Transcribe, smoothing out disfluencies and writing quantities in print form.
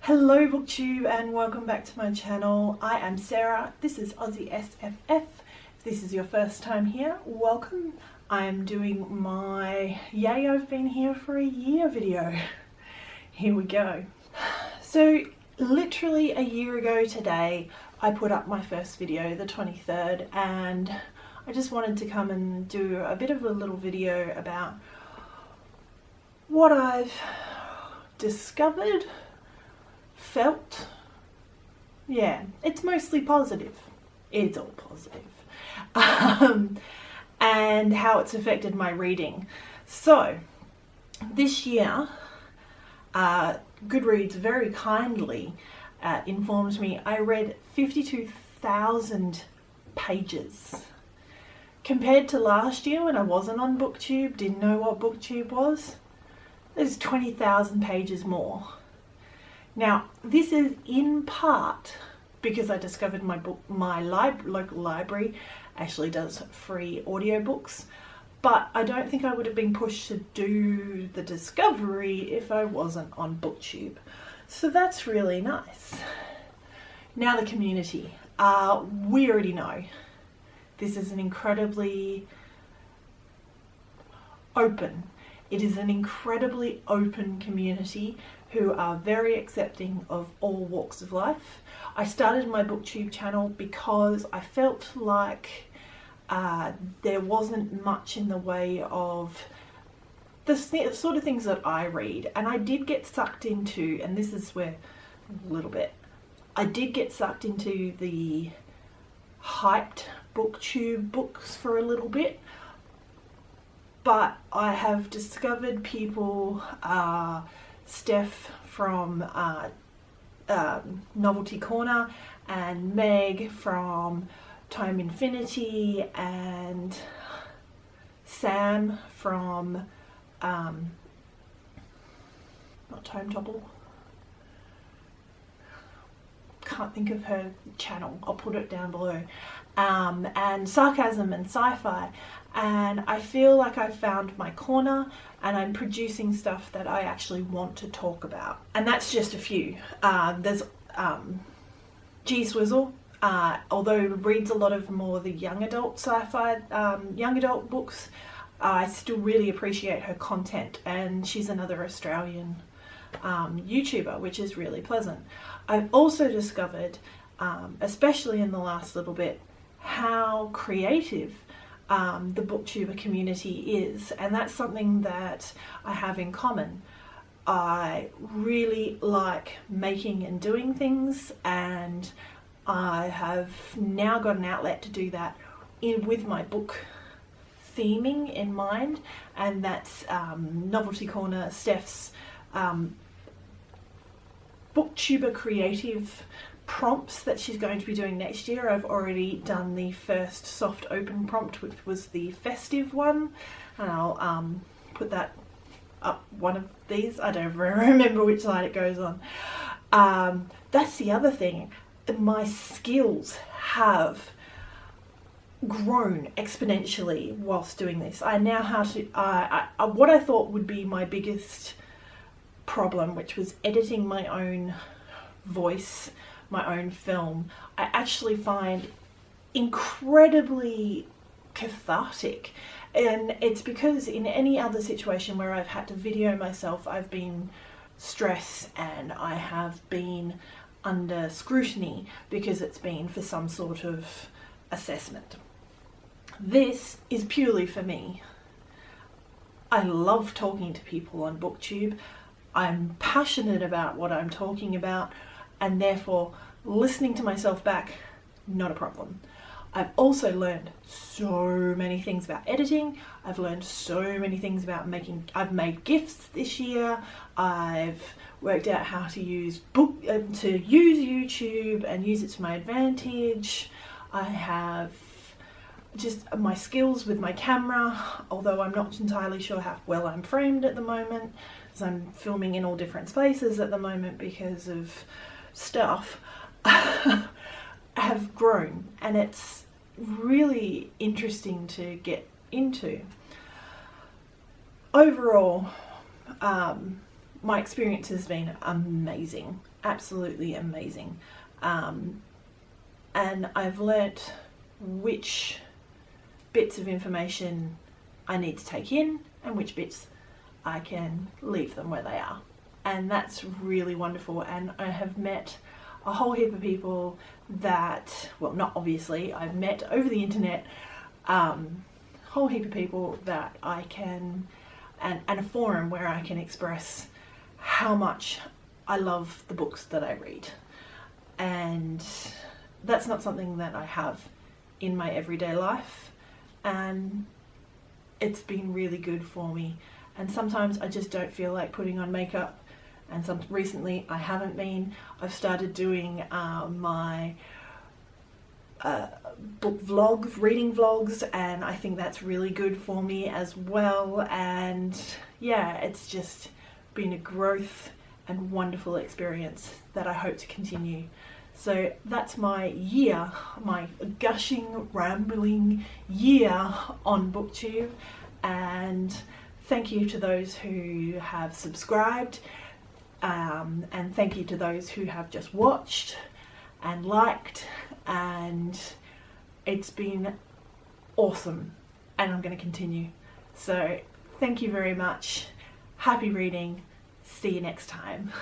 Hello Booktube and welcome back to my channel. I am Sarah, this is Aussie SFF. If this is your first time here, welcome. I am doing my Yay I've Been Here for a Year video. Here we go. So literally a year ago today I put up my first video, the 23rd, and I just wanted to come and do a bit of a little video about what I've discovered, felt. Yeah, it's mostly positive. It's all positive. And how it's affected my reading. So this year Goodreads very kindly informed me I read 52,000 pages. Compared to last year when I wasn't on Booktube, didn't know what Booktube was, there's 20,000 pages more. Now, this is in part because I discovered my local library actually does free audiobooks, but I don't think I would have been pushed to do the discovery if I wasn't on Booktube. So that's really nice. Now the community. We already know this is an incredibly open. It is an incredibly open community who are very accepting of all walks of life. I started my Booktube channel because I felt like there wasn't much in the way of the sort of things that I read, and I did get sucked into, and this is where a little bit, I did get sucked into the hyped Booktube books for a little bit. But I have discovered people, Steph from Novelty Corner and Meg from Tome Infinity and Sam from, not Tome Topple, can't think of her channel, I'll put it down below, and Sarcasm and Sci-Fi. And I feel like I've found my corner and I'm producing stuff that I actually want to talk about. And that's just a few. There's G Swizzle, although reads a lot of more the young adult sci-fi, young adult books, I still really appreciate her content, and she's another Australian YouTuber, which is really pleasant. I've also discovered, especially in the last little bit, how creative the booktuber community is, and that's something that I have in common. I really like making and doing things, and I have now got an outlet to do that with my book theming in mind, and that's Novelty Corner, Steph's booktuber creative prompts that she's going to be doing next year. I've already done the first soft open prompt, which was the festive one, and I'll put that up one of these. I don't remember which side it goes on. That's the other thing. My skills have grown exponentially whilst doing this. I now have to, what I thought would be my biggest problem, which was editing my own voice, my own film, I actually find incredibly cathartic. And it's because in any other situation where I've had to video myself, I've been stressed and I have been under scrutiny because it's been for some sort of assessment. This is purely for me. I love talking to people on Booktube. I'm passionate about what I'm talking about, and therefore listening to myself back, not a problem. I've also learned so many things about editing. I've learned so many things about I've made GIFs this year. I've worked out how to use YouTube and use it to my advantage. I have just my skills with my camera, although I'm not entirely sure how well I'm framed at the moment, because I'm filming in all different spaces at the moment because of stuff, have grown, and it's really interesting to get into. Overall, my experience has been amazing. absolutely amazing. And I've learnt which bits of information I need to take in and which bits I can leave them where they are. And that's really wonderful. And I have met a whole heap of people that, well, not obviously, I've met over the internet, whole heap of people that I can, and a forum where I can express how much I love the books that I read. And that's not something that I have in my everyday life, and it's been really good for me. And sometimes I just don't feel like putting on makeup, and recently I haven't been. I've started doing my book vlogs, reading vlogs, and I think that's really good for me as well. And yeah, it's just been a growth and wonderful experience that I hope to continue. So that's my year, my gushing, rambling year on Booktube, and thank you to those who have subscribed, and thank you to those who have just watched and liked, and it's been awesome, and I'm going to continue. So thank you very much. Happy reading. See you next time.